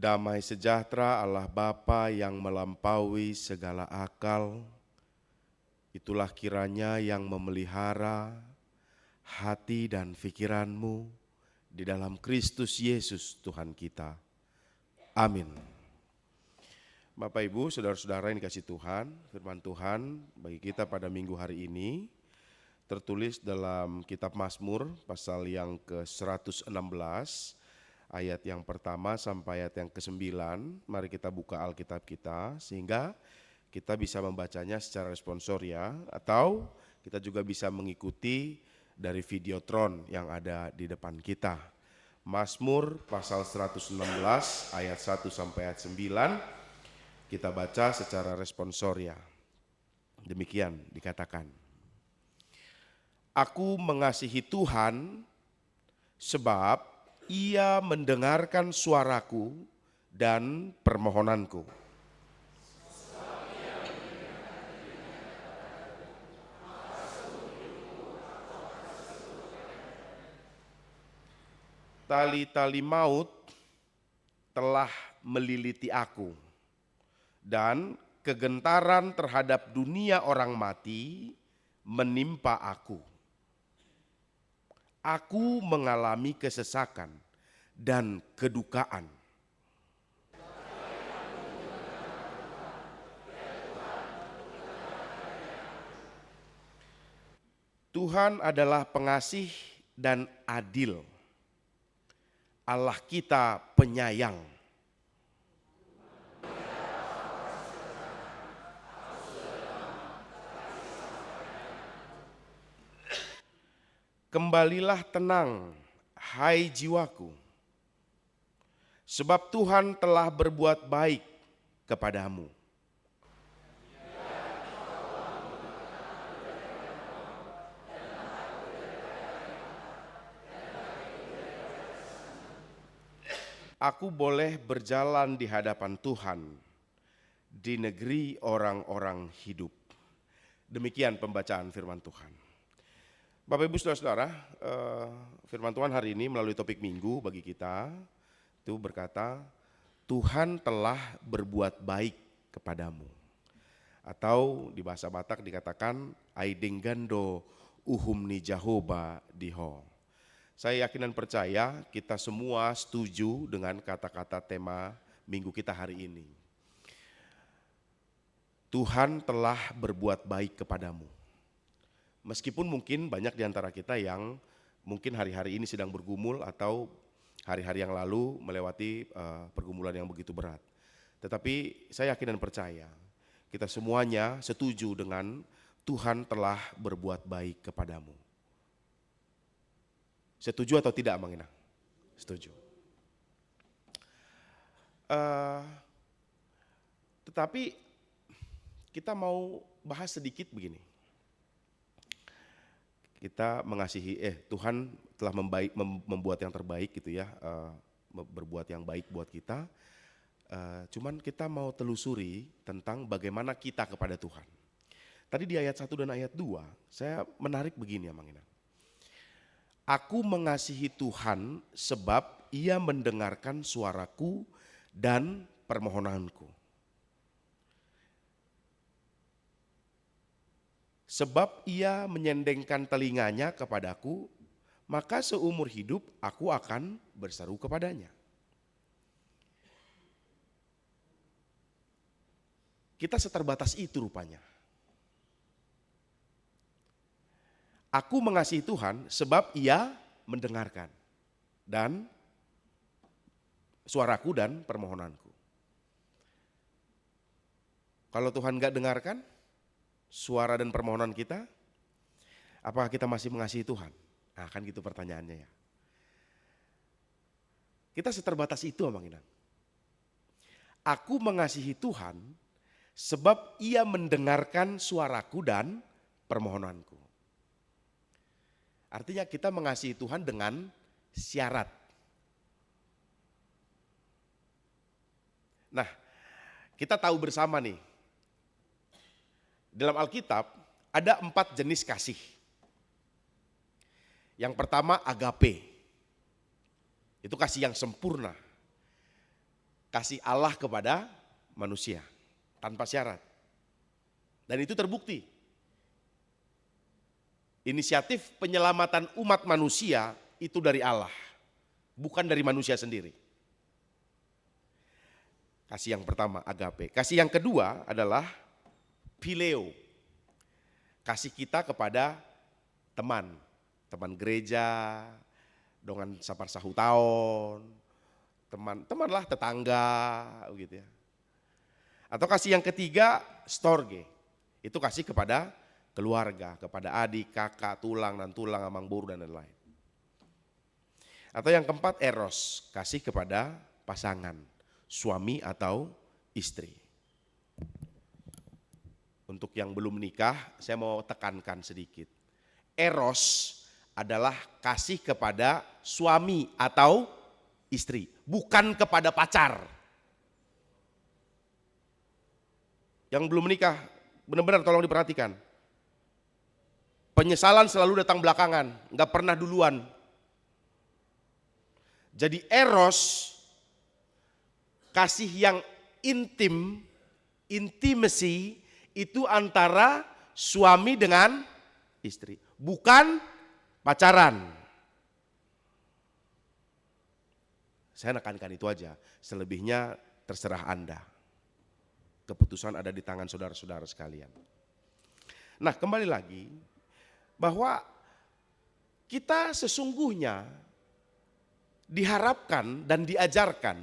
Damai sejahtera Allah Bapa yang melampaui segala akal, itulah kiranya yang memelihara hati dan pikiranmu di dalam Kristus Yesus Tuhan kita. Amin. Bapak Ibu, saudara-saudara yang dikasih Tuhan, firman Tuhan bagi kita pada minggu hari ini tertulis dalam kitab Mazmur pasal yang ke-116 ayat yang pertama sampai ayat yang ke-9. Mari kita buka Alkitab kita sehingga kita bisa membacanya secara responsoria atau kita juga bisa mengikuti dari videotron yang ada di depan kita. Mazmur pasal 116 ayat 1 sampai ayat 9 kita baca secara responsoria. Demikian dikatakan. Aku mengasihi Tuhan sebab Ia mendengarkan suaraku dan permohonanku. Tali-tali maut telah meliliti aku, dan kegentaran terhadap dunia orang mati menimpa aku. Aku mengalami kesesakan dan kedukaan. Tuhan adalah pengasih dan adil. Allah kita penyayang. Kembalilah tenang, hai jiwaku, sebab Tuhan telah berbuat baik kepadamu. Aku boleh berjalan di hadapan Tuhan di negeri orang-orang hidup. Demikian pembacaan firman Tuhan. Bapak Ibu Saudara-saudara, firman Tuhan hari ini melalui topik minggu bagi kita itu berkata, Tuhan telah berbuat baik kepadamu. Atau di bahasa Batak dikatakan Aidinggando uhumni Jahoba diho. Saya yakin dan percaya kita semua setuju dengan kata-kata tema minggu kita hari ini. Tuhan telah berbuat baik kepadamu. Meskipun mungkin banyak di antara kita yang mungkin hari-hari ini sedang bergumul atau hari-hari yang lalu melewati pergumulan yang begitu berat. Tetapi saya yakin dan percaya kita semuanya setuju dengan Tuhan telah berbuat baik kepadamu. Setuju atau tidak, Mang Inang? Setuju. Tetapi kita mau bahas sedikit begini. Kita mengasihi, Tuhan telah membuat yang terbaik gitu ya, berbuat yang baik buat kita. Cuman kita mau telusuri tentang bagaimana kita kepada Tuhan. Tadi di ayat 1 dan ayat 2, saya menarik begini ya Mang Inang. Aku mengasihi Tuhan sebab Ia mendengarkan suaraku dan permohonanku. Sebab Ia menyendengkan telinganya kepadaku, maka seumur hidup aku akan berseru kepadanya. Kita seterbatas itu rupanya. Aku mengasihi Tuhan sebab Ia mendengarkan dan suaraku dan permohonanku. Kalau Tuhan gak dengarkan suara dan permohonan kita, apakah kita masih mengasihi Tuhan? Nah kan gitu pertanyaannya ya. Kita seterbatas itu Mang Inang. Aku mengasihi Tuhan sebab Ia mendengarkan suaraku dan permohonanku. Artinya kita mengasihi Tuhan dengan syarat. Nah, kita tahu bersama nih, dalam Alkitab ada 4 jenis kasih. Yang pertama agape, itu kasih yang sempurna. kasih Allah kepada manusia tanpa syarat. Dan itu terbukti. Inisiatif penyelamatan umat manusia itu dari Allah, bukan dari manusia sendiri. Kasih yang pertama agape. Kasih yang kedua adalah phileo. Kasih kita kepada teman gereja, dengan sapar sahu tahun, teman lah tetangga gitu ya. Atau kasih yang ketiga storge. Itu kasih kepada keluarga, kepada adik, kakak, tulang dan tulang, amang buru dan lain-lain. Atau yang keempat eros, kasih kepada pasangan, suami atau istri. Untuk yang belum menikah, saya mau tekankan sedikit. Eros adalah kasih kepada suami atau istri, bukan kepada pacar. Yang belum menikah, benar-benar tolong diperhatikan. Penyesalan selalu datang belakangan, nggak pernah duluan. Jadi eros, kasih yang intim, intimacy, itu antara suami dengan istri, bukan pacaran. Saya nekankan itu aja, selebihnya terserah Anda. Keputusan ada di tangan saudara-saudara sekalian. Nah, kembali lagi bahwa kita sesungguhnya diharapkan dan diajarkan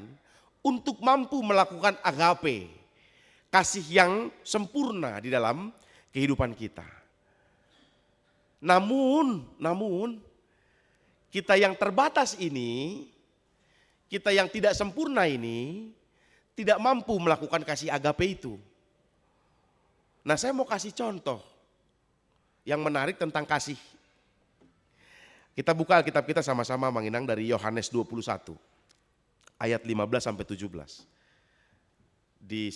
untuk mampu melakukan agape, kasih yang sempurna di dalam kehidupan kita. Namun kita yang terbatas ini, kita yang tidak sempurna ini tidak mampu melakukan kasih agape itu. Nah, saya mau kasih contoh yang menarik tentang kasih. Kita buka Alkitab kita sama-sama menginang dari Yohanes 21 ayat 15 sampai 17. Di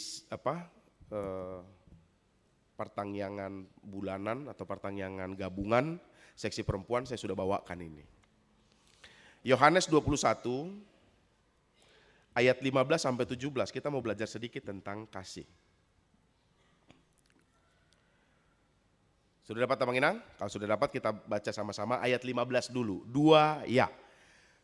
pertangyangan bulanan atau pertangyangan gabungan seksi perempuan saya sudah bawakan ini. Yohanes 21 ayat 15 sampai 17, kita mau belajar sedikit tentang kasih. Sudah dapat Abang Inang? Kalau sudah dapat kita baca sama-sama ayat 15 dulu. 2 ya.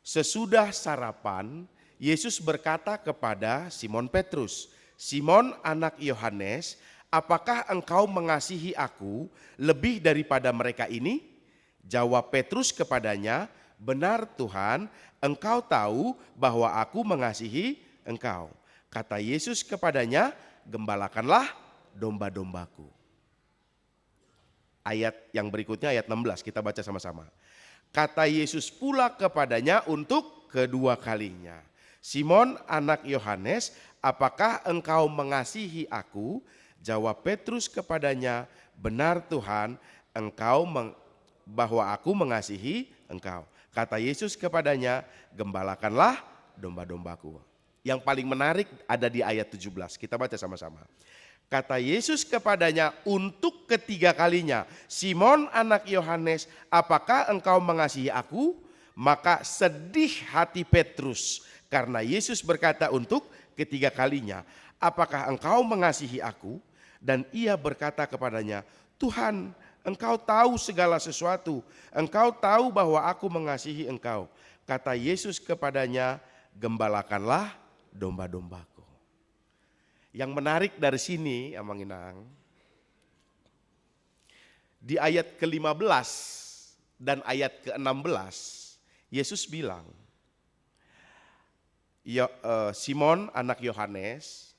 Sesudah sarapan, Yesus berkata kepada Simon Petrus, "Simon anak Yohanes, apakah engkau mengasihi aku lebih daripada mereka ini?" Jawab Petrus kepadanya, "Benar Tuhan, engkau tahu bahwa aku mengasihi engkau." Kata Yesus kepadanya, "Gembalakanlah domba-dombaku." Ayat yang berikutnya ayat 16, kita baca sama-sama. Kata Yesus pula kepadanya untuk kedua kalinya, "Simon anak Yohanes, apakah engkau mengasihi aku?" Jawab Petrus kepadanya, "Benar Tuhan, bahwa aku mengasihi engkau." Kata Yesus kepadanya, "Gembalakanlah domba-dombaku." Yang paling menarik ada di ayat 17, kita baca sama-sama. Kata Yesus kepadanya untuk ketiga kalinya, "Simon anak Yohanes, apakah engkau mengasihi aku?" Maka sedih hati Petrus karena Yesus berkata untuk ketiga kalinya, "Apakah engkau mengasihi aku?" Dan ia berkata kepadanya, "Tuhan, engkau tahu segala sesuatu. Engkau tahu bahwa aku mengasihi engkau." Kata Yesus kepadanya, "Gembalakanlah domba-dombaku." Yang menarik dari sini, Amang Inang, di ayat ke-15 dan ayat ke-16, Yesus bilang, "Simon anak Yohanes,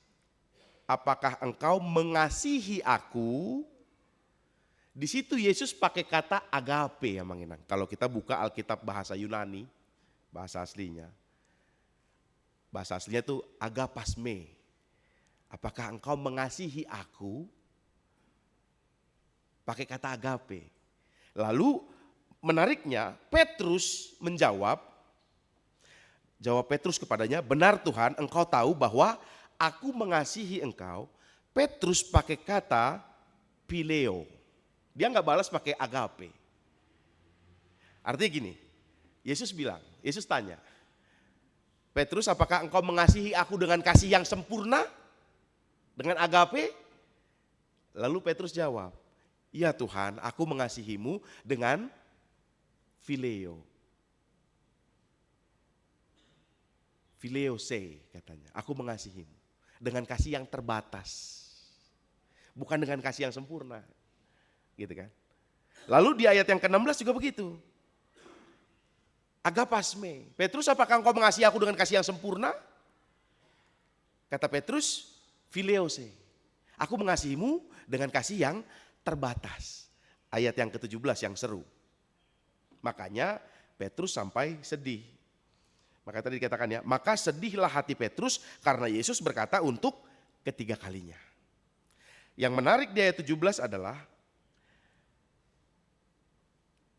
apakah engkau mengasihi aku?" Di situ Yesus pakai kata agape, Amang Inang. Kalau kita buka Alkitab bahasa Yunani, bahasa aslinya itu agapasme. Apakah engkau mengasihi aku? Pakai kata agape. Lalu menariknya Petrus menjawab, jawab Petrus kepadanya, "Benar Tuhan, engkau tahu bahwa aku mengasihi engkau." Petrus pakai kata phileo. Dia nggak balas pakai agape. Artinya gini, Yesus tanya, Petrus, apakah engkau mengasihi aku dengan kasih yang sempurna? Dengan agape? Lalu Petrus jawab, iya Tuhan, aku mengasihimu dengan phileo. Phileo se katanya, aku mengasihimu dengan kasih yang terbatas. Bukan dengan kasih yang sempurna. Gitu kan. Lalu di ayat yang ke-16 juga begitu. Agapasme. Petrus, apakah engkau mengasihi aku dengan kasih yang sempurna? Kata Petrus, phileo se. Aku mengasihimu dengan kasih yang terbatas. Ayat yang ke-17 yang seru. Makanya Petrus sampai sedih. Maka tadi dikatakan ya, maka sedihlah hati Petrus karena Yesus berkata untuk ketiga kalinya. Yang menarik di ayat 17 adalah,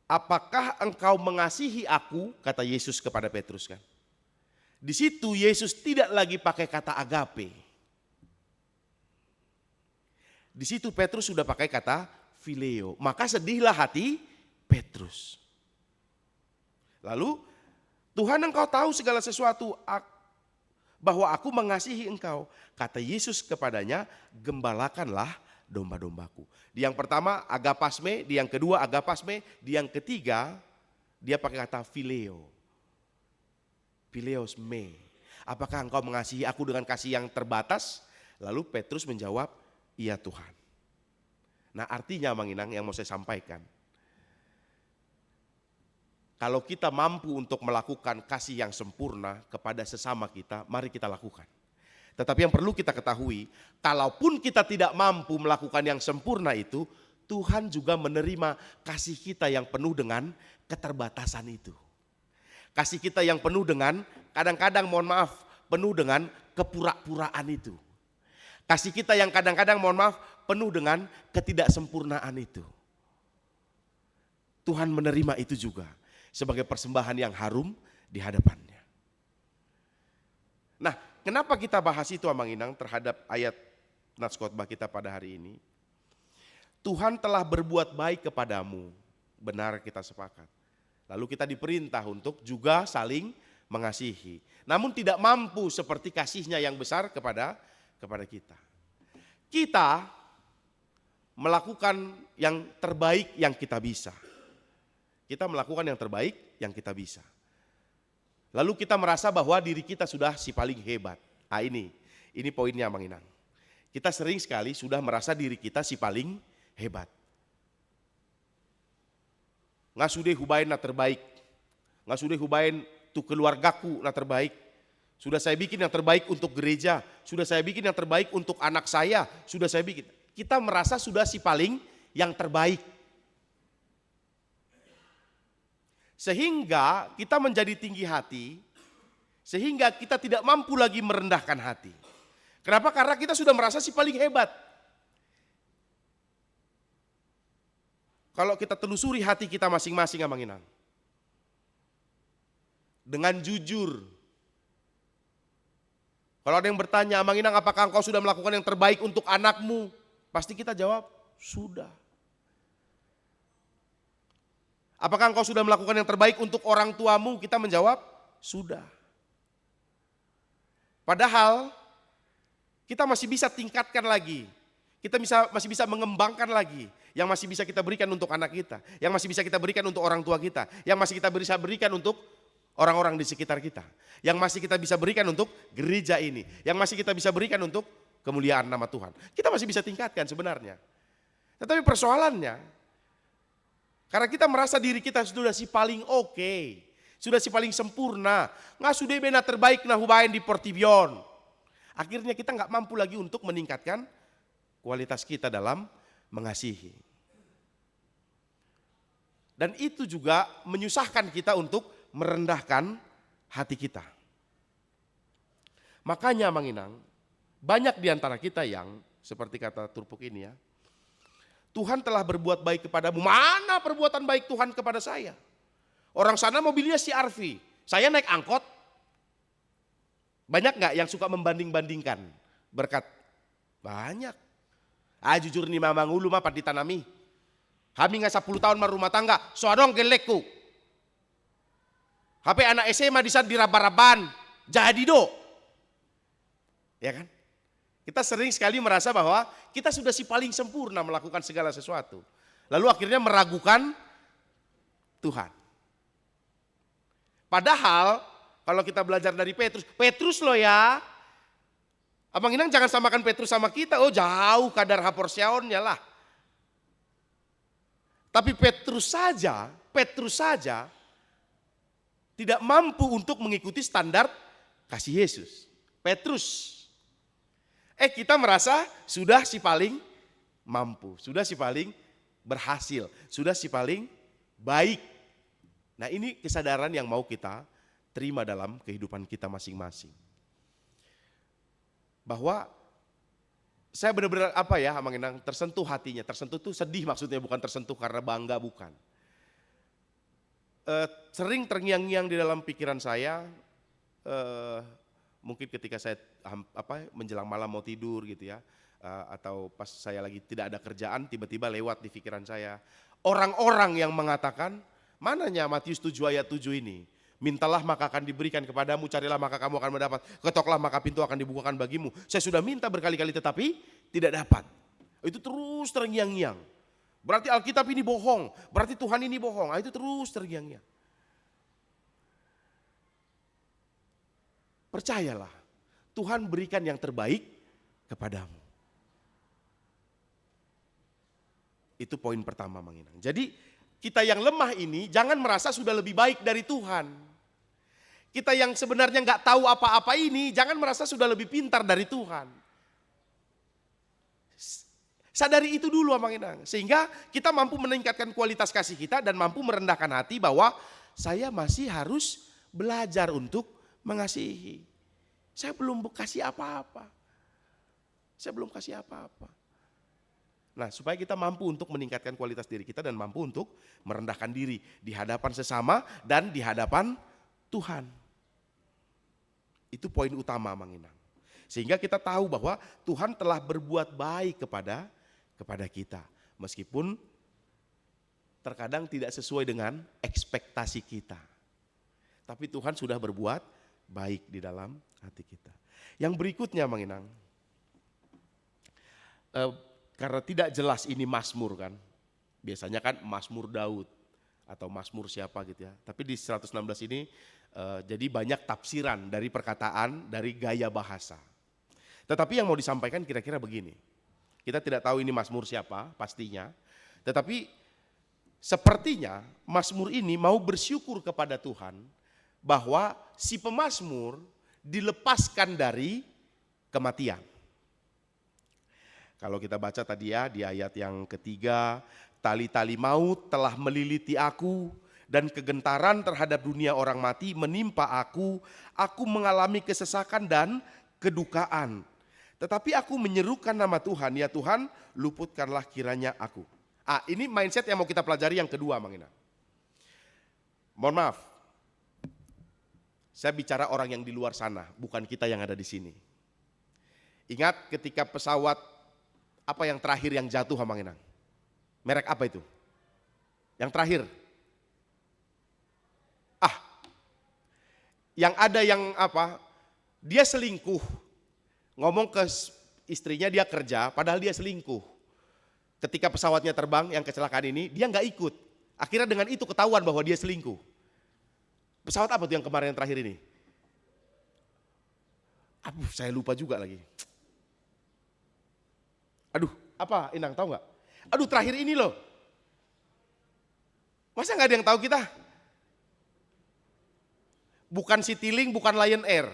apakah engkau mengasihi aku? Kata Yesus kepada Petrus kan. Di situ Yesus tidak lagi pakai kata agape. Di situ Petrus sudah pakai kata phileo. Maka sedihlah hati Petrus. Lalu, Tuhan engkau tahu segala sesuatu, bahwa aku mengasihi engkau. Kata Yesus kepadanya, gembalakanlah domba-dombaku. Di yang pertama agapasme, di yang kedua agapasme, di yang ketiga dia pakai kata phileo. Phileos me. Apakah engkau mengasihi aku dengan kasih yang terbatas? Lalu Petrus menjawab, iya Tuhan. Nah artinya Mang Inang yang mau saya sampaikan, kalau kita mampu untuk melakukan kasih yang sempurna kepada sesama kita, mari kita lakukan. Tetapi yang perlu kita ketahui, kalaupun kita tidak mampu melakukan yang sempurna itu, Tuhan juga menerima kasih kita yang penuh dengan keterbatasan itu. Kasih kita yang penuh dengan, kadang-kadang mohon maaf, penuh dengan kepura-puraan itu. Kasih kita yang kadang-kadang mohon maaf, penuh dengan ketidaksempurnaan itu. Tuhan menerima itu juga sebagai persembahan yang harum di hadapannya. Nah, kenapa kita bahas itu Amang Inang terhadap ayat nats khotbah kita pada hari ini? Tuhan telah berbuat baik kepadamu, benar kita sepakat. Lalu kita diperintah untuk juga saling mengasihi. Namun tidak mampu seperti kasihnya yang besar kepada kita. Kita melakukan yang terbaik yang kita bisa. Kita melakukan yang terbaik yang kita bisa. Lalu kita merasa bahwa diri kita sudah si paling hebat. Ah ini poinnya Mang Inang. Kita sering sekali sudah merasa diri kita si paling hebat. Ngasude hubain na terbaik. Ngasude hubain tu keluargaku na terbaik. Sudah saya bikin yang terbaik untuk gereja. Sudah saya bikin yang terbaik untuk anak saya. Sudah saya bikin. Kita merasa sudah si paling yang terbaik. Sehingga kita menjadi tinggi hati, sehingga kita tidak mampu lagi merendahkan hati. Kenapa? Karena kita sudah merasa si paling hebat. Kalau kita telusuri hati kita masing-masing Amang Inang, dengan jujur. Kalau ada yang bertanya, Amang Inang apakah engkau sudah melakukan yang terbaik untuk anakmu? Pasti kita jawab, sudah. Apakah engkau sudah melakukan yang terbaik untuk orang tuamu? Kita menjawab, sudah. Padahal kita masih bisa tingkatkan lagi. Kita masih bisa mengembangkan lagi. Yang masih bisa kita berikan untuk anak kita. Yang masih bisa kita berikan untuk orang tua kita. Yang masih kita bisa berikan untuk orang-orang di sekitar kita. Yang masih kita bisa berikan untuk gereja ini. Yang masih kita bisa berikan untuk kemuliaan nama Tuhan. Kita masih bisa tingkatkan sebenarnya. Tetapi persoalannya, karena kita merasa diri kita sudah si paling oke, sudah si paling sempurna, nggak sudah benar terbaik nah hubain di Portivion. Akhirnya kita nggak mampu lagi untuk meningkatkan kualitas kita dalam mengasihi. Dan itu juga menyusahkan kita untuk merendahkan hati kita. Makanya Mang Inang, banyak di antara kita yang seperti kata Turpuk ini ya, Tuhan telah berbuat baik kepadamu. Mana perbuatan baik Tuhan kepada saya? Orang sana mobilnya CR-V, saya naik angkot. Banyak gak yang suka membanding-bandingkan berkat? Banyak. Jujur nih mamang ulu mah ditanami. Kami nggak 10 tahun mah rumah tangga, soadong gelekku. HP anak SMA di saat diraba-raban. jadi do. Ya kan? Kita sering sekali merasa bahwa kita sudah si paling sempurna melakukan segala sesuatu. Lalu akhirnya meragukan Tuhan. Padahal kalau kita belajar dari Petrus, Petrus loh ya. Abang Inang jangan samakan Petrus sama kita, oh jauh kadar haporsiaonnya lah. Tapi Petrus saja tidak mampu untuk mengikuti standar kasih Yesus. Petrus. Kita merasa sudah si paling mampu, sudah si paling berhasil, sudah si paling baik. Nah ini kesadaran yang mau kita terima dalam kehidupan kita masing-masing. Bahwa saya benar-benar Abang Inang, tersentuh hatinya. Tersentuh itu sedih maksudnya, bukan tersentuh karena bangga, bukan. Sering terngiang-ngiang di dalam pikiran saya, mungkin ketika saya menjelang malam mau tidur gitu ya, atau pas saya lagi tidak ada kerjaan, tiba-tiba lewat di pikiran saya orang-orang yang mengatakan, mananya Matius 7 ayat 7 ini, mintalah maka akan diberikan kepadamu, carilah maka kamu akan mendapat, ketoklah maka pintu akan dibukakan bagimu. Saya sudah minta berkali-kali tetapi tidak dapat. Itu terus terngiang-ngiang. Berarti Alkitab ini bohong, berarti Tuhan ini bohong. Itu terus terngiang-ngiang. Percayalah, Tuhan berikan yang terbaik kepadamu. Itu poin pertama, Mang Inang. Jadi kita yang lemah ini jangan merasa sudah lebih baik dari Tuhan. Kita yang sebenarnya nggak tahu apa-apa ini jangan merasa sudah lebih pintar dari Tuhan. Sadari itu dulu, Mang Inang. Sehingga kita mampu meningkatkan kualitas kasih kita dan mampu merendahkan hati bahwa saya masih harus belajar untuk mengasihi. Saya belum kasih apa-apa. Nah, supaya kita mampu untuk meningkatkan kualitas diri kita dan mampu untuk merendahkan diri di hadapan sesama dan di hadapan Tuhan. Itu poin utama, Mang Inang. Sehingga kita tahu bahwa Tuhan telah berbuat baik kepada kita. Meskipun terkadang tidak sesuai dengan ekspektasi kita. Tapi Tuhan sudah berbuat baik di dalam hati kita. Yang berikutnya, Mang Inang, karena tidak jelas ini Mazmur kan. Biasanya kan Mazmur Daud atau Mazmur siapa gitu ya. Tapi di 116 ini jadi banyak tafsiran dari perkataan, dari gaya bahasa. Tetapi yang mau disampaikan kira-kira begini. Kita tidak tahu ini Mazmur siapa pastinya. Tetapi sepertinya Mazmur ini mau bersyukur kepada Tuhan bahwa si pemazmur dilepaskan dari kematian. Kalau kita baca tadi ya di ayat yang ketiga, tali-tali maut telah meliliti aku dan kegentaran terhadap dunia orang mati menimpa aku mengalami kesesakan dan kedukaan. Tetapi aku menyerukan nama Tuhan, ya Tuhan luputkanlah kiranya aku. Ini mindset yang mau kita pelajari yang kedua, Mang Ina. Mohon maaf, saya bicara orang yang di luar sana, bukan kita yang ada di sini. Ingat ketika pesawat apa yang terakhir yang jatuh, Mang Inang? Merek apa itu? Yang terakhir? Yang ada yang apa? Dia selingkuh. Ngomong ke istrinya dia kerja, padahal dia selingkuh. Ketika pesawatnya terbang yang kecelakaan ini, dia nggak ikut. Akhirnya dengan itu ketahuan bahwa dia selingkuh. Pesawat apa tuh yang kemarin yang terakhir ini? Saya lupa juga lagi. Apa Inang tahu nggak? Terakhir ini loh. Masa nggak ada yang tahu kita? Bukan Citylink, bukan Lion Air.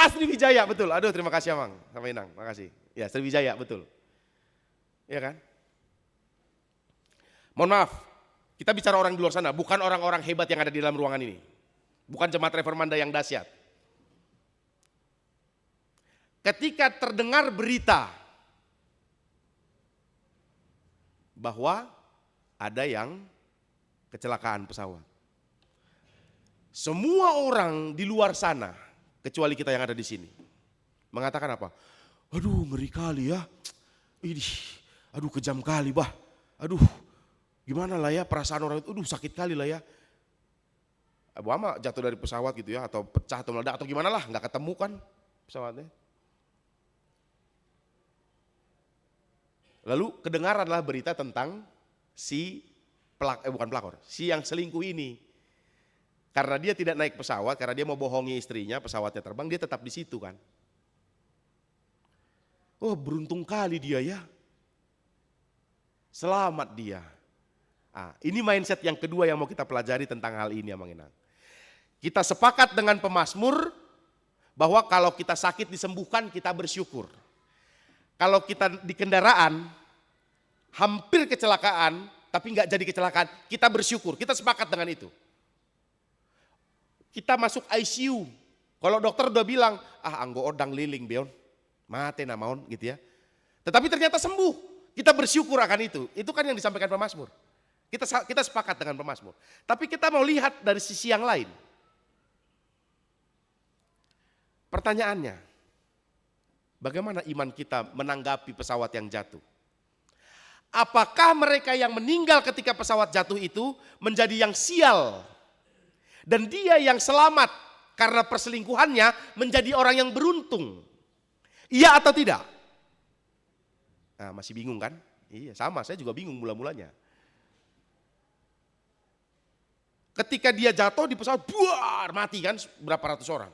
Sriwijaya, betul. Terima kasih Amang sama Inang, makasih. Ya, Sriwijaya, betul. Iya kan? Mohon maaf, kita bicara orang di luar sana, bukan orang-orang hebat yang ada di dalam ruangan ini. Bukan jemaat reformanda yang dahsyat. Ketika terdengar berita bahwa ada yang kecelakaan pesawat. Semua orang di luar sana, kecuali kita yang ada di sini, mengatakan apa? Ngeri kali ya. Kejam kali bah. Gimana lah ya perasaan orang itu, sakit kali lah ya. Obama jatuh dari pesawat gitu ya, atau pecah atau meledak atau gimana lah, nggak ketemu kan pesawatnya. Lalu kedengaranlah berita tentang si bukan pelakor, si yang selingkuh ini. Karena dia tidak naik pesawat, karena dia mau bohongi istrinya, pesawatnya terbang, dia tetap di situ kan. Oh, beruntung kali dia ya. Selamat dia. Ini mindset yang kedua yang mau kita pelajari tentang hal ini ya Mang Inang. Kita sepakat dengan pemazmur bahwa kalau kita sakit disembuhkan kita bersyukur. Kalau kita di kendaraan hampir kecelakaan tapi nggak jadi kecelakaan, kita bersyukur. Kita sepakat dengan itu. Kita masuk ICU. Kalau dokter udah bilang, anggo odang liling beon, mate namaon gitu ya. Tetapi ternyata sembuh. Kita bersyukur akan itu. Itu kan yang disampaikan pemazmur. Kita sepakat dengan pemazmur. Tapi kita mau lihat dari sisi yang lain. Pertanyaannya, bagaimana iman kita menanggapi pesawat yang jatuh? Apakah mereka yang meninggal ketika pesawat jatuh itu menjadi yang sial? Dan dia yang selamat karena perselingkuhannya menjadi orang yang beruntung? Iya atau tidak? Masih bingung kan? Iya, sama, saya juga bingung mula-mulanya. Ketika dia jatuh di pesawat, buar, mati kan berapa ratus orang.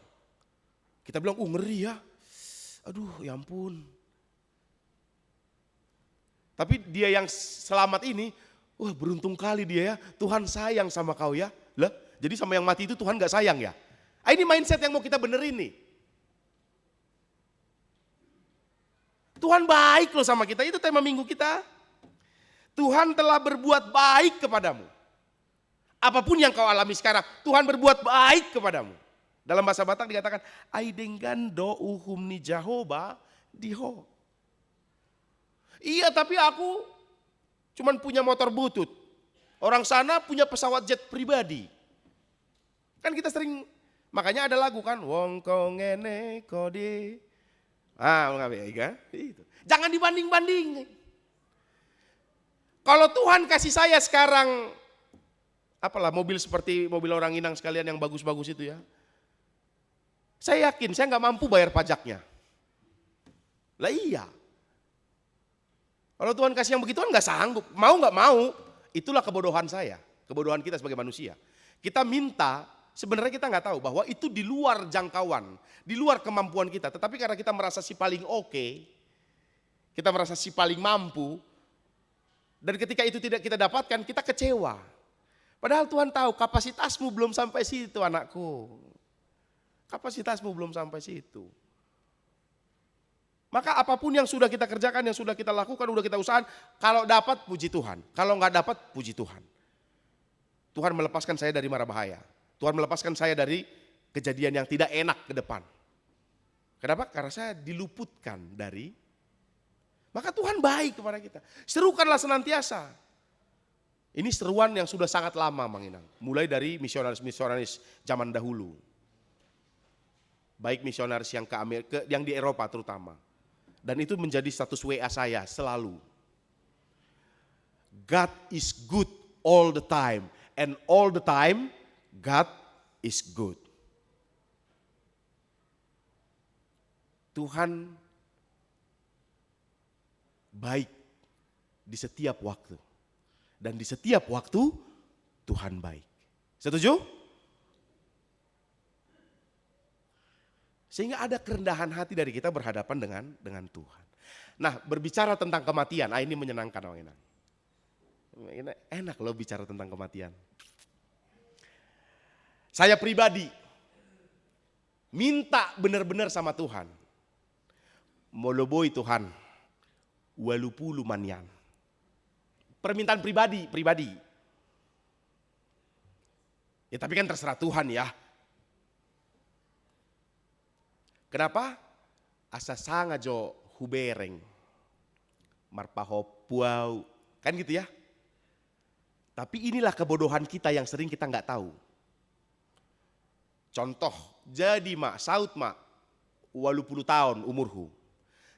Kita bilang, ngeri ya. Aduh, ya ampun. Tapi dia yang selamat ini, wah beruntung kali dia ya. Tuhan sayang sama kau ya. Lah, jadi sama yang mati itu Tuhan gak sayang ya. Ini mindset yang mau kita benerin nih. Tuhan baik loh sama kita, itu tema minggu kita. Tuhan telah berbuat baik kepadamu. Apapun yang kau alami sekarang, Tuhan berbuat baik kepadamu. Dalam bahasa Batak dikatakan, Aidenggan do'uhum ni Jahoba diho. Iya, tapi aku cuman punya motor butut. Orang sana punya pesawat jet pribadi. Kan kita sering, makanya ada lagu kan, wong kongene kode. Itu. Jangan dibanding-banding. Kalau Tuhan kasih saya sekarang, mobil seperti mobil orang Inang sekalian yang bagus-bagus itu ya. Saya yakin saya nggak mampu bayar pajaknya. Lah iya. Kalau Tuhan kasih yang begituan nggak sanggup, mau nggak mau, itulah kebodohan saya, kebodohan kita sebagai manusia. Kita minta, sebenarnya kita nggak tahu bahwa itu di luar jangkauan, di luar kemampuan kita. Tetapi karena kita merasa si paling oke, kita merasa si paling mampu, dan ketika itu tidak kita dapatkan, kita kecewa. Padahal Tuhan tahu kapasitasmu belum sampai situ anakku. Kapasitasmu belum sampai situ. Maka apapun yang sudah kita kerjakan, yang sudah kita lakukan, sudah kita usahakan, kalau dapat puji Tuhan, kalau nggak dapat puji Tuhan. Tuhan melepaskan saya dari mara bahaya. Tuhan melepaskan saya dari kejadian yang tidak enak ke depan. Kenapa? Karena saya diluputkan dari, maka Tuhan baik kepada kita. Serukanlah senantiasa. Ini seruan yang sudah sangat lama Mang Inang. Mulai dari misionaris-misionaris zaman dahulu. Baik misionaris yang ke Amerika, yang di Eropa terutama. Dan itu menjadi status WA saya selalu. God is good all the time. And all the time, God is good. Tuhan baik di setiap waktu. Dan di setiap waktu, Tuhan baik. Setuju? Sehingga ada kerendahan hati dari kita berhadapan dengan Tuhan. Nah, berbicara tentang kematian, ini menyenangkan Mang Inang. Enak loh bicara tentang kematian. Saya pribadi minta benar-benar sama Tuhan. Moloboi Tuhan, walupulu manyan. Permintaan pribadi. Ya tapi kan terserah Tuhan ya. Kenapa? Asa sanga jo hubereng. Marpahopuau. Kan gitu ya. Tapi inilah kebodohan kita yang sering kita nggak tahu. Contoh, jadi saut walau puluh tahun umurku.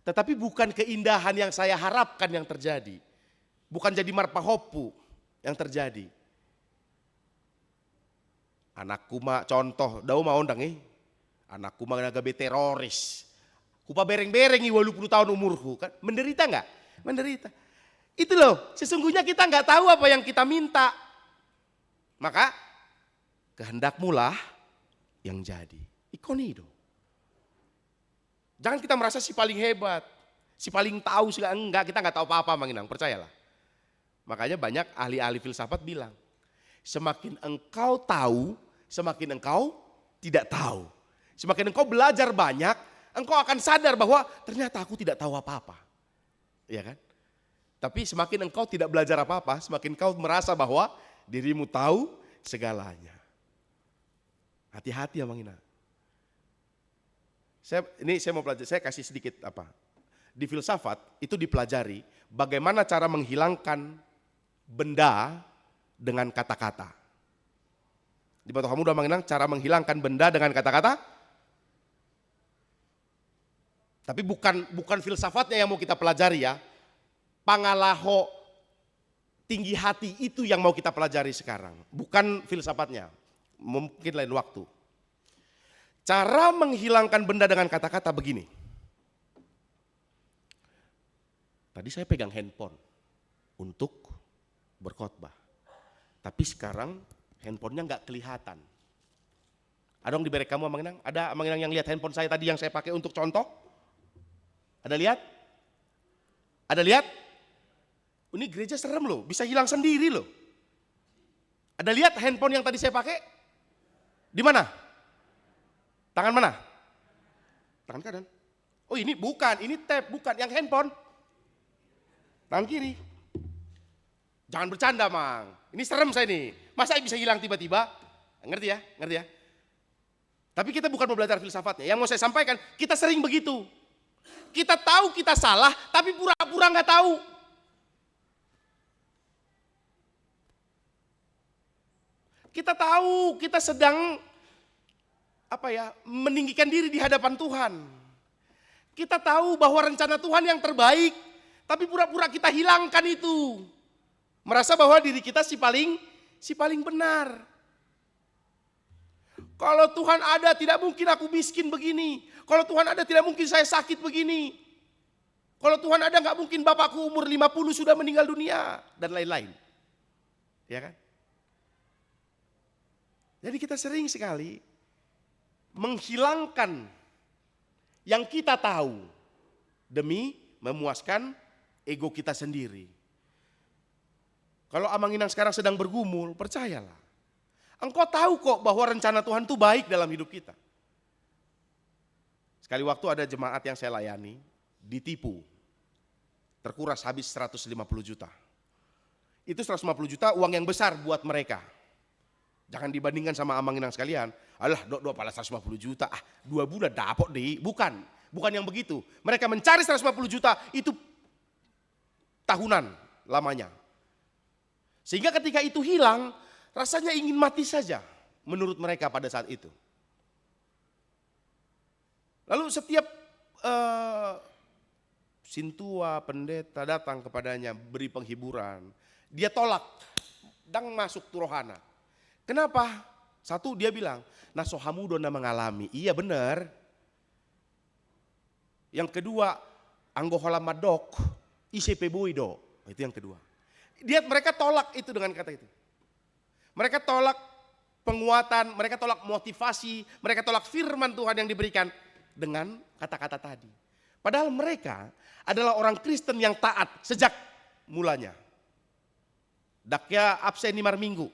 Tetapi bukan keindahan yang saya harapkan yang terjadi. Bukan jadi marpahopu yang terjadi. Anakku mah contoh, dau mau undang anakku mah gabe teroris. Kupa bereng-bereng 20 tahun umurku, kan menderita enggak? Menderita. Itu loh, sesungguhnya kita enggak tahu apa yang kita minta. Maka kehendakmu lah yang jadi. Ikonido. Jangan kita merasa si paling hebat, si paling tahu segala, enggak, kita enggak tahu apa-apa Manginang, percayalah. Makanya banyak ahli-ahli filsafat bilang, semakin engkau tahu, semakin engkau tidak tahu. Semakin engkau belajar banyak, engkau akan sadar bahwa ternyata aku tidak tahu apa-apa. Iya kan? Tapi semakin engkau tidak belajar apa-apa, semakin engkau merasa bahwa dirimu tahu segalanya. Hati-hati ya Manginang. Saya mau pelajari, saya kasih sedikit apa. Di filsafat itu dipelajari bagaimana cara menghilangkan benda dengan kata-kata. Di Batu Hamuda Manginang cara menghilangkan benda dengan kata-kata. Tapi bukan filsafatnya yang mau kita pelajari ya. Pangalaho tinggi hati itu yang mau kita pelajari sekarang. Bukan filsafatnya. Mungkin lain waktu. Cara menghilangkan benda dengan kata-kata begini. Tadi saya pegang handphone untuk berkhotbah. Tapi sekarang handphonenya nggak kelihatan. Ada yang diberi kamu Manginang? Ada Manginang yang lihat handphone saya tadi yang saya pakai untuk contoh? Ada lihat? Ada lihat? Ini gereja serem loh, bisa hilang sendiri loh. Ada lihat handphone yang tadi saya pakai? Di mana? Tangan mana? Tangan kanan. Oh ini bukan, ini tab, bukan yang handphone. Tangan kiri. Jangan bercanda Mang, ini serem saya nih. Masa bisa hilang tiba-tiba? Ngerti ya? Ngerti ya? Tapi kita bukan mau belajar filsafatnya. Yang mau saya sampaikan, kita sering begitu. Kita tahu kita salah, tapi pura-pura nggak tahu. Kita tahu kita sedang meninggikan diri di hadapan Tuhan. Kita tahu bahwa rencana Tuhan yang terbaik, tapi pura-pura kita hilangkan itu. Merasa bahwa diri kita si paling benar. Kalau Tuhan ada tidak mungkin aku miskin begini. Kalau Tuhan ada tidak mungkin saya sakit begini. Kalau Tuhan ada nggak mungkin bapakku umur 50 sudah meninggal dunia dan lain-lain. Ya kan? Jadi kita sering sekali menghilangkan yang kita tahu demi memuaskan ego kita sendiri. Kalau Amanginang sekarang sedang bergumul, percayalah. Engkau tahu kok bahwa rencana Tuhan itu baik dalam hidup kita. Sekali waktu ada jemaat yang saya layani, ditipu. Terkuras habis 150 juta. Itu 150 juta uang yang besar buat mereka. Jangan dibandingkan sama Amanginang sekalian. Alah, dok pala 150 juta. 2 bulan dapat deh. Bukan yang begitu. Mereka mencari 150 juta itu tahunan lamanya. Sehingga ketika itu hilang, rasanya ingin mati saja menurut mereka pada saat itu. Lalu setiap sintua, pendeta datang kepadanya beri penghiburan. Dia tolak dan masuk turohana. Kenapa? Satu dia bilang, nasohamudona mengalami. Iya benar. Yang kedua, anggohola madok, ICP boido. Itu yang kedua. Mereka tolak itu dengan kata itu. Mereka tolak penguatan, mereka tolak motivasi, mereka tolak firman Tuhan yang diberikan dengan kata-kata tadi. Padahal mereka adalah orang Kristen yang taat sejak mulanya. Dakya absen 5 minggu.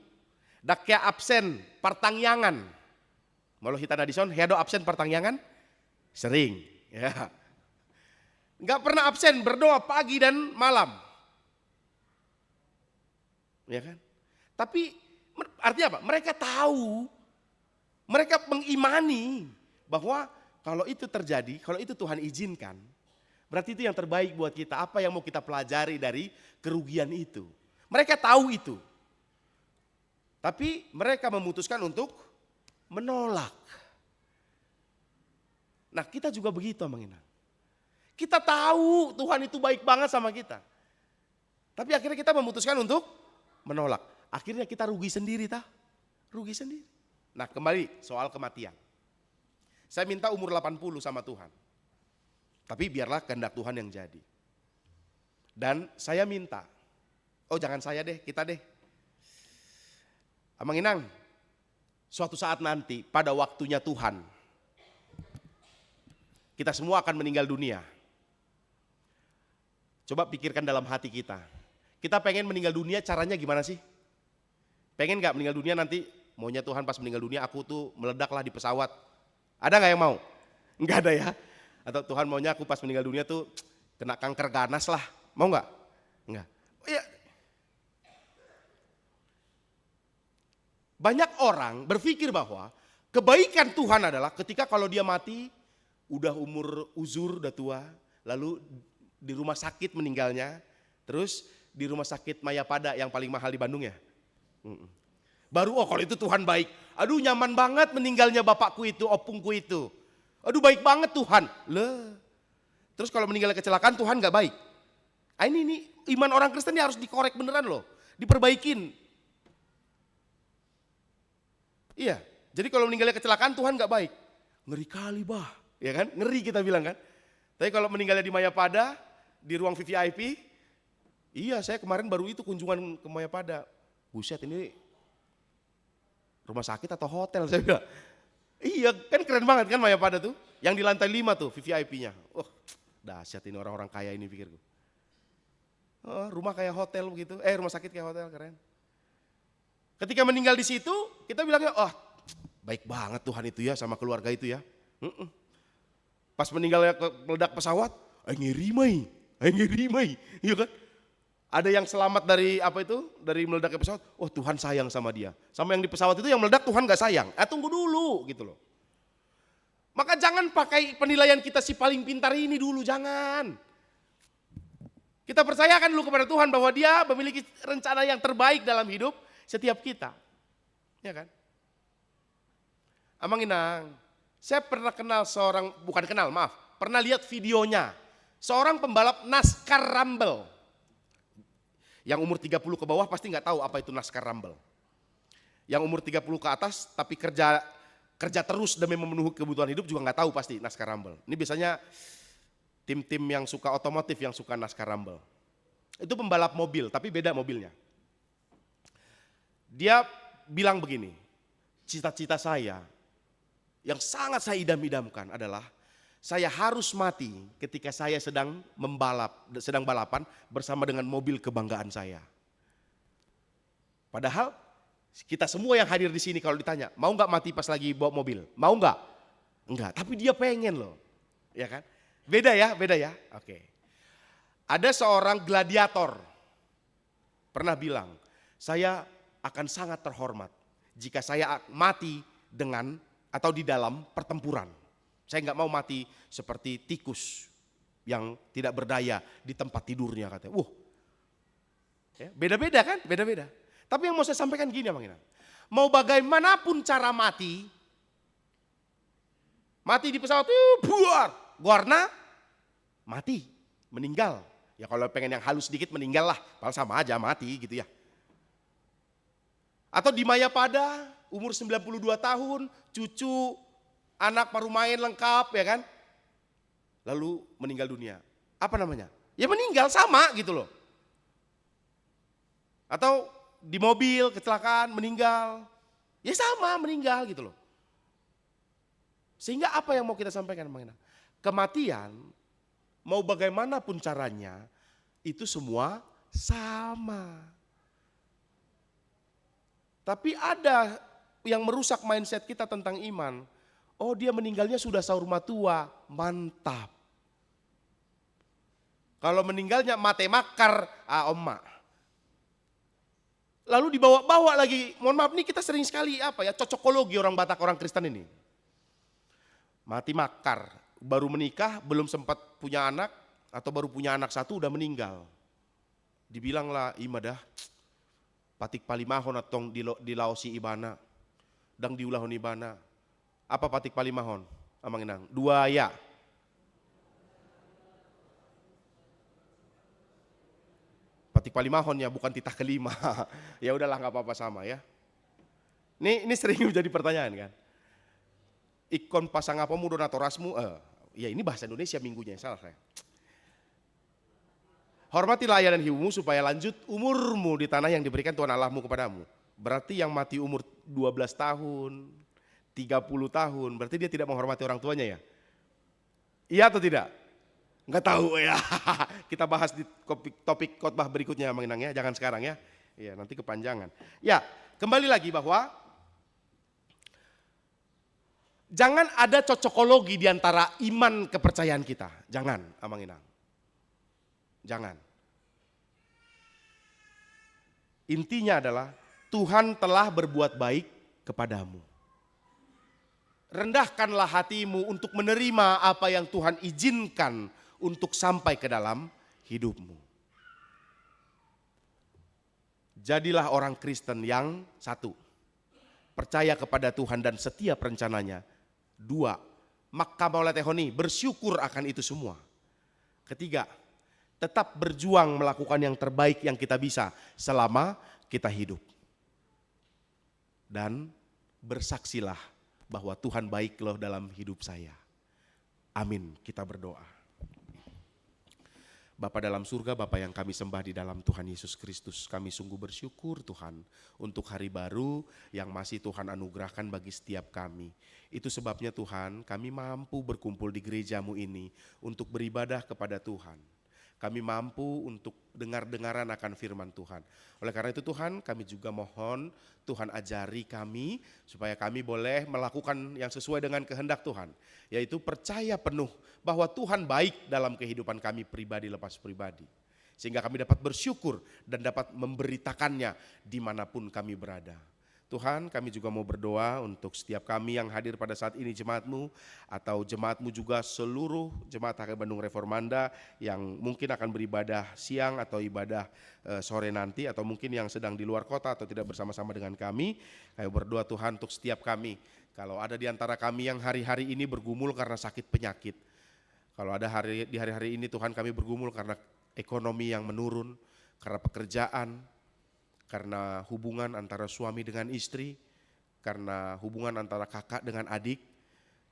Dakya absen pertangyangan. Malah hitana dison, hedo absen pertangyangan sering. Ya. Enggak pernah absen berdoa pagi dan malam. Ya kan? Tapi artinya apa? Mereka tahu, mereka mengimani bahwa kalau itu terjadi, kalau itu Tuhan izinkan, berarti itu yang terbaik buat kita. Apa yang mau kita pelajari dari kerugian itu? Mereka tahu itu. Tapi mereka memutuskan untuk menolak. Nah kita juga begitu Manginang. Kita tahu Tuhan itu baik banget sama kita. Tapi akhirnya kita memutuskan untuk menolak. Akhirnya kita rugi sendiri, Rugi sendiri. Nah kembali soal kematian. Saya minta umur 80 sama Tuhan. Tapi biarlah kehendak Tuhan yang jadi. Dan saya minta, oh jangan saya deh, kita deh. Amang Inang, suatu saat nanti pada waktunya Tuhan, kita semua akan meninggal dunia. Coba pikirkan dalam hati kita. Kita pengen meninggal dunia caranya gimana sih? Pengen gak meninggal dunia nanti, maunya Tuhan pas meninggal dunia aku tuh meledaklah di pesawat. Ada gak yang mau? Enggak ada ya. Atau Tuhan maunya aku pas meninggal dunia tuh kena kanker ganas lah. Mau gak? Enggak. Oh, ya. Banyak orang berpikir bahwa kebaikan Tuhan adalah ketika kalau dia mati, udah umur uzur, udah tua, lalu di rumah sakit meninggalnya, terus di rumah sakit Mayapada yang paling mahal di Bandung ya. Baru kalau itu Tuhan baik. Aduh nyaman banget meninggalnya bapakku itu, opungku itu. Aduh baik banget Tuhan. Terus kalau meninggalnya kecelakaan Tuhan gak baik. Ini iman orang Kristen ini harus dikorek beneran loh. Diperbaikin. Iya, jadi kalau meninggalnya kecelakaan Tuhan gak baik. Ngeri kali bah, ya kan? Ngeri kita bilang kan. Tapi kalau meninggalnya di Mayapada, di ruang VVIP, iya saya kemarin baru itu kunjungan ke Mayapada. Buset ini rumah sakit atau hotel saya bilang. Iya kan keren banget kan Mayapada tuh. Yang di lantai 5 tuh VVIP-nya. Oh dahsyat ini orang-orang kaya ini pikirku. Oh, rumah kayak hotel begitu, rumah sakit kayak hotel keren. Ketika meninggal di situ kita bilangnya oh baik banget Tuhan itu ya sama keluarga itu ya. Pas meninggalnya meledak pesawat, ngeri mai, iya kan? Ada yang selamat dari dari meledaknya pesawat, oh Tuhan sayang sama dia. Sama yang di pesawat itu yang meledak Tuhan gak sayang. Tunggu dulu gitu loh. Maka jangan pakai penilaian kita si paling pintar ini dulu, jangan. Kita percayakan dulu kepada Tuhan bahwa dia memiliki rencana yang terbaik dalam hidup setiap kita. Ya kan? Amang Inang, saya pernah kenal pernah lihat videonya. Seorang pembalap NASCAR Rumble. Yang umur 30 ke bawah pasti nggak tahu apa itu NASCAR Rumble. Yang umur 30 ke atas tapi kerja terus demi memenuhi kebutuhan hidup juga nggak tahu pasti NASCAR Rumble. Ini biasanya tim-tim yang suka otomotif yang suka NASCAR Rumble. Itu pembalap mobil tapi beda mobilnya. Dia bilang begini, cita-cita saya yang sangat saya idam-idamkan adalah saya harus mati ketika saya sedang balapan bersama dengan mobil kebanggaan saya. Padahal kita semua yang hadir di sini kalau ditanya, mau nggak mati pas lagi bawa mobil? Mau nggak? Enggak, tapi dia pengen loh. Ya kan? Beda ya? Oke. Ada seorang gladiator pernah bilang, saya akan sangat terhormat jika saya mati dengan atau di dalam pertempuran. Saya nggak mau mati seperti tikus yang tidak berdaya di tempat tidurnya katanya. Ya, beda-beda kan? Beda-beda. Tapi yang mau saya sampaikan gini Bang Inang. Mau bagaimanapun cara mati di pesawat buar, warna mati, meninggal. Ya kalau pengen yang halus sedikit meninggal lah, padahal sama aja mati gitu ya. Atau di Mayapada umur 92 tahun, cucu, anak baru main lengkap ya kan. Lalu meninggal dunia. Apa namanya? Ya meninggal sama gitu loh. Atau di mobil kecelakaan meninggal. Ya sama meninggal gitu loh. Sehingga apa yang mau kita sampaikan Bang Ina? Kematian mau bagaimanapun caranya itu semua sama. Tapi ada yang merusak mindset kita tentang iman. Oh dia meninggalnya sudah sahur matua, mantap. Kalau meninggalnya mate makar, omma. Lalu dibawa-bawa lagi, mohon maaf nih kita sering sekali cocokologi orang Batak, orang Kristen ini. Mati makar, baru menikah, belum sempat punya anak, atau baru punya anak satu udah meninggal. Dibilanglah imadah, patik palimahon atong di laosi ibana, dang diulahon ibana. Apa patik palimahon? Amang Inang, 2 ya. Patik palimahon ya, bukan titah kelima. Ya udahlah nggak apa-apa sama ya. Ini sering menjadi pertanyaan kan. Ikon pasang apamu donatorasmu, ya ini bahasa Indonesia minggunya, salah saya. Hormatilah ayah dan ibumu supaya lanjut umurmu di tanah yang diberikan Tuhan Allahmu kepadamu. Berarti yang mati umur 12 tahun, 30 tahun, berarti dia tidak menghormati orang tuanya ya? Iya atau tidak? Enggak tahu ya. Kita bahas di topik khotbah berikutnya Mang Inang ya, jangan sekarang ya. Iya, nanti kepanjangan. Ya, kembali lagi bahwa jangan ada cocokologi di antara iman kepercayaan kita. Jangan, Mang Inang. Jangan. Intinya adalah Tuhan telah berbuat baik kepadamu. Rendahkanlah hatimu untuk menerima apa yang Tuhan izinkan untuk sampai ke dalam hidupmu. Jadilah orang Kristen yang satu, percaya kepada Tuhan dan setiap rencananya. Dua, makkamolatehoni, bersyukur akan itu semua. Ketiga, tetap berjuang melakukan yang terbaik yang kita bisa selama kita hidup. Dan bersaksilah bahwa Tuhan baik loh dalam hidup saya. Amin, kita berdoa. Bapa dalam surga, Bapa yang kami sembah di dalam Tuhan Yesus Kristus, kami sungguh bersyukur Tuhan untuk hari baru yang masih Tuhan anugerahkan bagi setiap kami. Itu sebabnya Tuhan, kami mampu berkumpul di gereja-Mu ini untuk beribadah kepada Tuhan. Kami mampu untuk dengar-dengaran akan firman Tuhan. Oleh karena itu Tuhan, kami juga mohon Tuhan ajari kami supaya kami boleh melakukan yang sesuai dengan kehendak Tuhan. Yaitu percaya penuh bahwa Tuhan baik dalam kehidupan kami pribadi lepas pribadi. Sehingga kami dapat bersyukur dan dapat memberitakannya dimanapun kami berada. Tuhan, kami juga mau berdoa untuk setiap kami yang hadir pada saat ini jemaat-Mu atau jemaat-Mu juga seluruh jemaat HKBP Bandung Reformanda yang mungkin akan beribadah siang atau ibadah sore nanti atau mungkin yang sedang di luar kota atau tidak bersama-sama dengan kami. Kami berdoa Tuhan untuk setiap kami. Kalau ada di antara kami yang hari-hari ini bergumul karena sakit penyakit. Kalau ada di hari-hari ini Tuhan kami bergumul karena ekonomi yang menurun, karena pekerjaan, karena hubungan antara suami dengan istri, karena hubungan antara kakak dengan adik,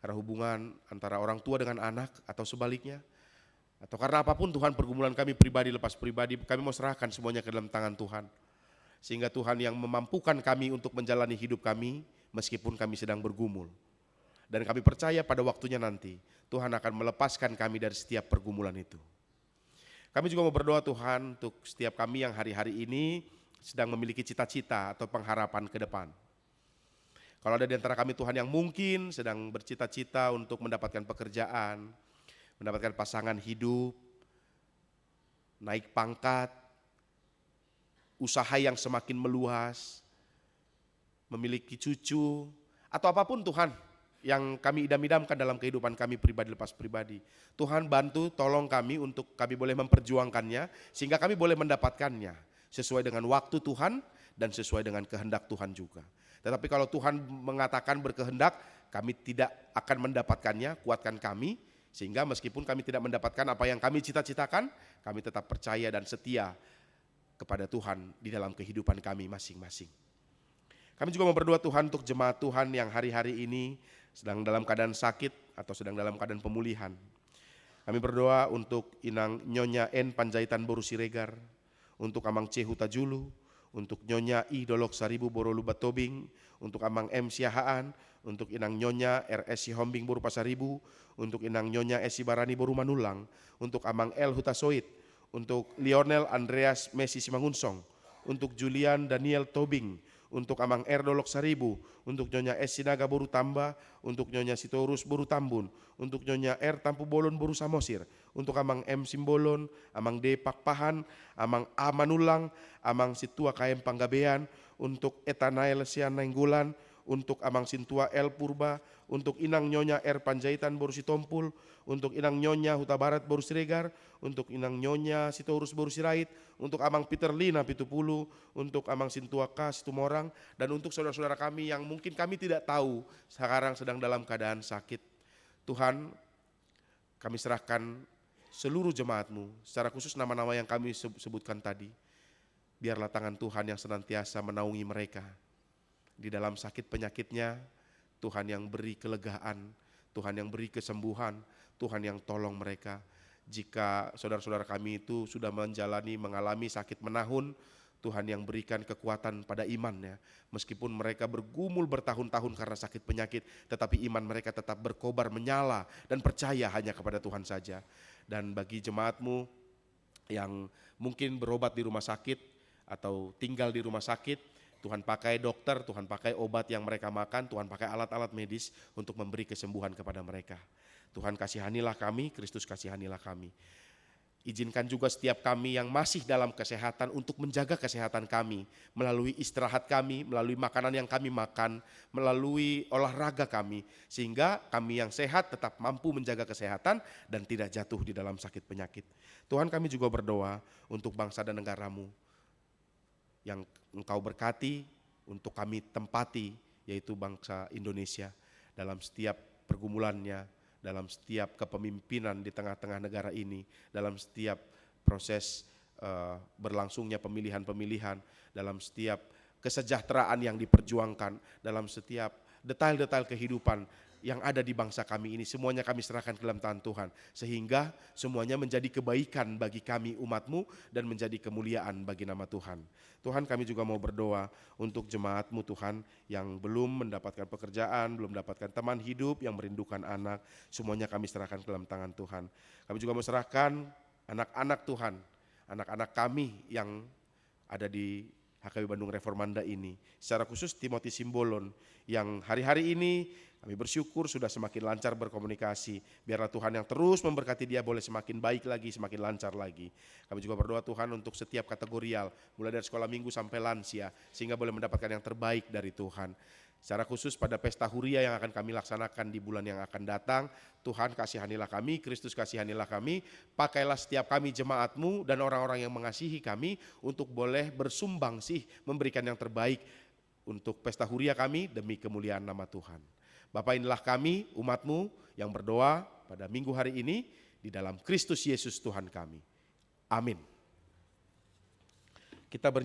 karena hubungan antara orang tua dengan anak atau sebaliknya, atau karena apapun Tuhan pergumulan kami pribadi lepas pribadi, kami mau serahkan semuanya ke dalam tangan Tuhan. Sehingga Tuhan yang memampukan kami untuk menjalani hidup kami meskipun kami sedang bergumul. Dan kami percaya pada waktunya nanti Tuhan akan melepaskan kami dari setiap pergumulan itu. Kami juga mau berdoa Tuhan untuk setiap kami yang hari-hari ini sedang memiliki cita-cita atau pengharapan ke depan. Kalau ada di antara kami Tuhan yang mungkin sedang bercita-cita untuk mendapatkan pekerjaan, mendapatkan pasangan hidup, naik pangkat, usaha yang semakin meluas, memiliki cucu, atau apapun Tuhan yang kami idam-idamkan dalam kehidupan kami pribadi lepas pribadi. Tuhan bantu, tolong kami untuk kami boleh memperjuangkannya sehingga kami boleh mendapatkannya. Sesuai dengan waktu Tuhan dan sesuai dengan kehendak Tuhan juga. Tetapi kalau Tuhan mengatakan berkehendak, kami tidak akan mendapatkannya, kuatkan kami. Sehingga meskipun kami tidak mendapatkan apa yang kami cita-citakan, kami tetap percaya dan setia kepada Tuhan di dalam kehidupan kami masing-masing. Kami juga mau berdoa Tuhan untuk jemaat Tuhan yang hari-hari ini sedang dalam keadaan sakit atau sedang dalam keadaan pemulihan. Kami berdoa untuk Inang Nyonya N. Panjaitan Boru Siregar, untuk Amang C. Hutajulu, untuk Nyonya I. Dolok Saribu Borolu Batobing, untuk Amang M. Siahaan, untuk Inang Nyonya R.S. Sihombing Boru Pasaribu, untuk Inang Nyonya S. Barani Boru Manulang, untuk Amang L. Hutasoit, untuk Lionel Andreas Messi Simangunsong, untuk Julian Daniel Tobing, untuk Amang R. Dolok Saribu, untuk Nyonya S. Sinaga Boru Tamba, untuk Nyonya Sitorus Boru Tambun, untuk Nyonya R. Tampu Bolon Boru Samosir, untuk Amang M. Simbolon, Amang D. Pakpahan, Amang A. Manulang, Amang Situa KM Panggabean, untuk Etanael Sian Nainggolan, untuk Amang Sintua L. Purba, untuk Inang Nyonya R. Panjaitan Boru Sitompul, untuk Inang Nyonya Huta Barat Boru Siregar, untuk Inang Nyonya Sitorus Boru Sirait, untuk Amang Peter Lina Pitupulu, untuk Amang Sintua K. Situmorang, dan untuk saudara-saudara kami yang mungkin kami tidak tahu sekarang sedang dalam keadaan sakit. Tuhan, kami serahkan seluruh jemaat-Mu, secara khusus nama-nama yang kami sebutkan tadi. Biarlah tangan Tuhan yang senantiasa menaungi mereka. di dalam sakit penyakitnya, Tuhan yang beri kelegaan, Tuhan yang beri kesembuhan, Tuhan yang tolong mereka. Jika saudara-saudara kami itu sudah mengalami sakit menahun, Tuhan yang berikan kekuatan pada imannya. Meskipun mereka bergumul bertahun-tahun karena sakit penyakit, tetapi iman mereka tetap berkobar, menyala, dan percaya hanya kepada Tuhan saja. Dan bagi jemaatmu yang mungkin berobat di rumah sakit atau tinggal di rumah sakit, Tuhan pakai dokter, Tuhan pakai obat yang mereka makan, Tuhan pakai alat-alat medis untuk memberi kesembuhan kepada mereka. Tuhan kasihanilah kami, Kristus kasihanilah kami. Izinkan juga setiap kami yang masih dalam kesehatan untuk menjaga kesehatan kami melalui istirahat kami, melalui makanan yang kami makan, melalui olahraga kami, sehingga kami yang sehat tetap mampu menjaga kesehatan dan tidak jatuh di dalam sakit penyakit. Tuhan, kami juga berdoa untuk bangsa dan negaramu yang Engkau berkati, untuk kami tempati, yaitu bangsa Indonesia dalam setiap pergumulannya, dalam setiap kepemimpinan di tengah-tengah negara ini, dalam setiap proses berlangsungnya pemilihan-pemilihan, dalam setiap kesejahteraan yang diperjuangkan, dalam setiap detail-detail kehidupan yang ada di bangsa kami ini, semuanya kami serahkan ke dalam tangan Tuhan, sehingga semuanya menjadi kebaikan bagi kami umat-Mu dan menjadi kemuliaan bagi nama Tuhan. Tuhan, kami juga mau berdoa untuk jemaat-Mu Tuhan yang belum mendapatkan pekerjaan, belum mendapatkan teman hidup, yang merindukan anak, semuanya kami serahkan ke dalam tangan Tuhan. Kami juga mau serahkan anak-anak Tuhan, anak-anak kami yang ada di HKBP Bandung Reformanda ini, secara khusus Timothy Simbolon yang hari-hari ini kami bersyukur sudah semakin lancar berkomunikasi. Biarlah Tuhan yang terus memberkati dia boleh semakin baik lagi, semakin lancar lagi. Kami juga berdoa Tuhan untuk setiap kategorial, mulai dari sekolah minggu sampai lansia, sehingga boleh mendapatkan yang terbaik dari Tuhan. Secara khusus pada pesta Huria yang akan kami laksanakan di bulan yang akan datang, Tuhan kasihanilah kami, Kristus kasihanilah kami, pakailah setiap kami jemaat-Mu dan orang-orang yang mengasihi kami untuk boleh bersumbang sih, memberikan yang terbaik untuk pesta Huria kami demi kemuliaan nama Tuhan. Bapa, inilah kami umat-Mu yang berdoa pada minggu hari ini di dalam Kristus Yesus Tuhan kami. Amin. Kita bernyanyi.